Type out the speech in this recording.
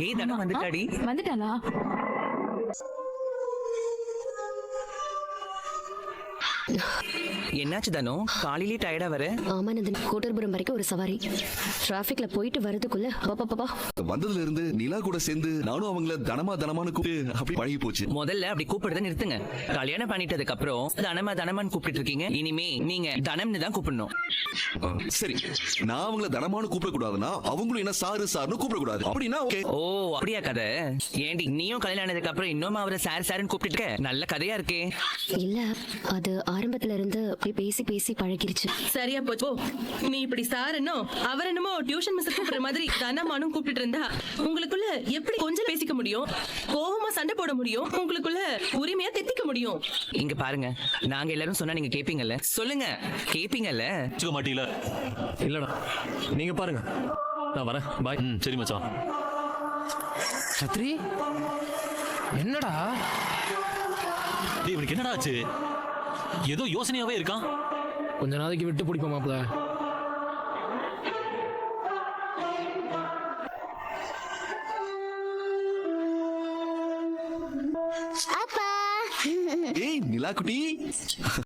ஏய் தனம் வந்துட்டாடி. வந்துட்டாளா? என்னாச்சு தனோ, காலையிலே டயர்டா வர? ஆமா நந்தன், கோட்டர்புரம் வரைக்கும் ஒரு சவாரி. டிராபிக்ல போயிட்டு வரதுக்குள்ள பாப்பா வந்ததுல இருந்து நிலா கூட சேர்ந்து நானும் அவங்கள தனமான்னு கூப்பிட்டு அப்படி பழகி போச்சு. முதல்ல அப்படி கூப்பிடுறத நிறுத்துங்க. கல்யாணம் பண்ணிட்டதுக்கு அப்புறம் தனமான்னு கூப்பிட்டு இருக்கீங்க. இனிமே நீங்க தனம்னு தான் கூப்பிடணும். சரி, நான் அவங்கள தனமான்னு கூப்பிட கூடாதுன்னா அவங்களும் என்ன சாருன்னு கூப்பிட கூடாது அப்படின்னா ஓகே. ஓ அப்படியா கதை? ஏண்டி நீயும் கல்யாணம் ஆனதுக்கு அப்புறம் இன்னும் அவரை சாருன்னு கூப்பிட்டு இருக்க? நல்ல கதையா இருக்கே. இல்ல, அது ஆரம்பத்துல இருந்து பேசி பேசி பழகிருச்சு. சரியா போச்சு. நீ இப்படி சாரனோ அவர் என்னமோ டியூஷன் மிஸ் கூப்பிடுற மாதிரி தனமானும் கூப்பிட்டு இருந்தா உங்களுக்குள்ள எப்படி கொஞ்சம் பேசிக்க முடியும்? கோவமா சண்டை போட முடியும்? உங்களுக்குள்ள உரிமையா திட்டிக்க முடியும்? இங்க பாருங்க, நாங்க எல்லாரும் சொன்னா நீங்க கேப்பீங்கல்ல? சொல்லுங்க, கேப்பீங்கல்ல? மாட்டீங்களா? இல்லடா, நீங்க பாருங்க, நான் வரேன். பாய். சரி மச்சான். சத்ரி, என்னடா டேய், இவனுக்கு என்னடா ஆச்சு? ஏதோ யோசனையாவே இருக்கான். கொஞ்ச நாளைக்கு விட்டு பிடிப்போம் மாப்ள. ஏய் நிலா குட்டி.